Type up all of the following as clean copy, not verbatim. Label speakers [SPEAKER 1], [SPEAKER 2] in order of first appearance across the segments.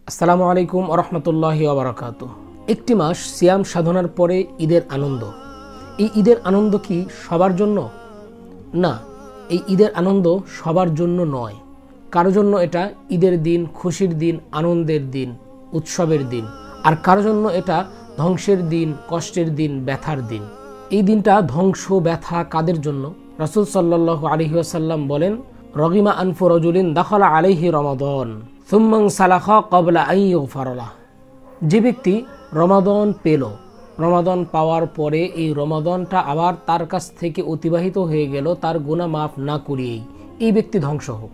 [SPEAKER 1] আসসালামু আলাইকুম ওয়া রাহমাতুল্লাহি ওয়া বারাকাতুহু। একটি মাস সিয়াম সাধনার পরে ঈদের আনন্দ। এই ঈদের আনন্দ কি সবার জন্য? না, এই ঈদের আনন্দ সবার জন্য নয়। কারো জন্য এটা ঈদের দিন, খুশির দিন, আনন্দের দিন, উৎসবের দিন, আর কারো জন্য এটা ধ্বংসের দিন, কষ্টের দিন, ব্যথার দিন। এই দিনটা ধ্বংস, ব্যথা কাদের জন্য? রাসূল সাল্লাল্লাহু আলাইহি ওয়াসাল্লাম বলেন, রগিমা আনফু রাজুলিন দাখালা আলাইহি রমাদান সুম্মান সালাখা ক্বাবলা আন ইগফারা লাহ। যে ব্যক্তি রমাদান পেল, রমাদান পাওয়ার পরে এই রমাদানটা আবার তার কাছ থেকে অতিবাহিত হয়ে গেল তার গুনাহ মাফ না করিয়েই, এই ব্যক্তি ধ্বংস হোক।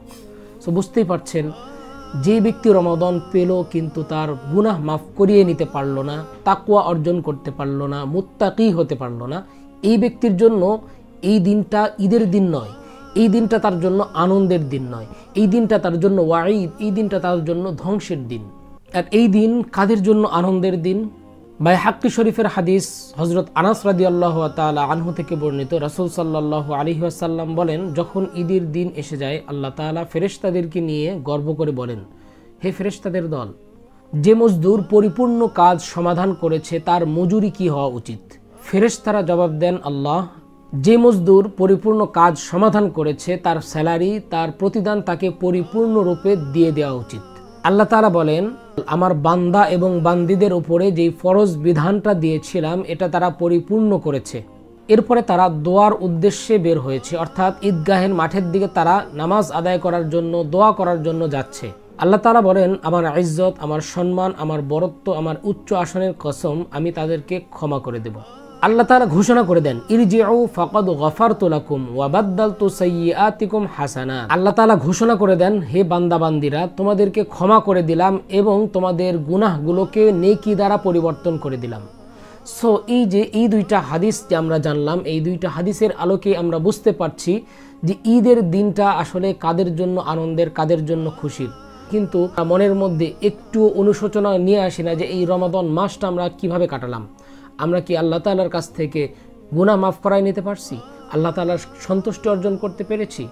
[SPEAKER 1] সো বুঝতেই পারছেন, যে ব্যক্তি রমাদান পেল কিন্তু তার গুনাহ মাফ করিয়ে নিতে পারল না, তাকওয়া অর্জন করতে পারল না, মুত্তাকি হতে পারল না, এই ব্যক্তির জন্য এই দিনটা ঈদের দিন নয়, এই দিনটা তার জন্য আনন্দের দিন নয়, এই দিনটা তার জন্য ওয়াঈদ, এই দিনটা তার জন্য ধ্বংসের দিন। আর এই দিন কাদের জন্য আনন্দের দিন? বাইহাক্কি শরীফের হাদিস, হযরত আনাস রাদিয়াল্লাহু তাআলা আনহু থেকে বর্ণিত, রাসূল সাল্লাল্লাহু আলাইহি ওয়াসাল্লাম বলেন, যখন ঈদের দিন এসে যায় আল্লাহ তাআলা ফেরেশতাদেরকে নিয়ে গর্ব করে বলেন, হে ফেরেশতাদের দল, যে মজদুর পরিপূর্ণ কাজ সমাধান করেছে তার মজুরি কি হওয়া উচিত? ফেরেশতারা জবাব দেন, আল্লাহ, যে মজদুর পরিপূর্ণ কাজ সমাধান করেছে তার স্যালারি, তার প্রতিদান তাকে পরিপূর্ণরূপে দিয়ে দেওয়া উচিত। আল্লাহ তাআলা বলেন, আমার বান্দা এবং বান্দীদের উপরে যেই ফরজ বিধানটা দিয়েছিলাম এটা তারা পরিপূর্ণ করেছে। এরপরে তারা দোয়ার উদ্দেশ্যে বের হয়েছে, অর্থাৎ ঈদগাহের মাঠের দিকে তারা নামাজ আদায় করার জন্য, দোয়া করার জন্য যাচ্ছে। আল্লাহ তাআলা বলেন, আমার ইজ্জত, আমার সম্মান, আমার বরত্ব, আমার উচ্চ আসনের কসম, আমি তাদেরকে ক্ষমা করে দেব। আল্লাহ তাআলা ঘোষণা করে দেন, ইরজিউ ফাকাদ গফারতু লাকুম ওয়া বাদদালতু সাইয়্যাতিকুম হাসানা। আল্লাহ তাআলা ঘোষণা করে দেন, হে বান্দা বান্দীরা, তোমাদেরকে ক্ষমা করে দিলাম এবং তোমাদের গুনাহগুলোকে নেকি দ্বারা পরিবর্তন করে দিলাম। সো এই দুইটা হাদিস যে আমরা জানলাম, এই দুইটা হাদিসের আলোকে আমরা বুঝতে পারছি যে ঈদের দিনটা আসলে কাদের জন্য আনন্দের, কাদের জন্য খুশির। কিন্তু মনের মধ্যে একটু অনুশোচনা নিয়ে আসে না যে এই রমাদান মাসটা আমরা কিভাবে কাটালাম? আমরা কি আল্লাহ তাআলার কাছ থেকে গুনাহ মাফ করায় নিতে পারছি? আল্লাহ তাআলার সন্তুষ্টি অর্জন করতে পেরেছি?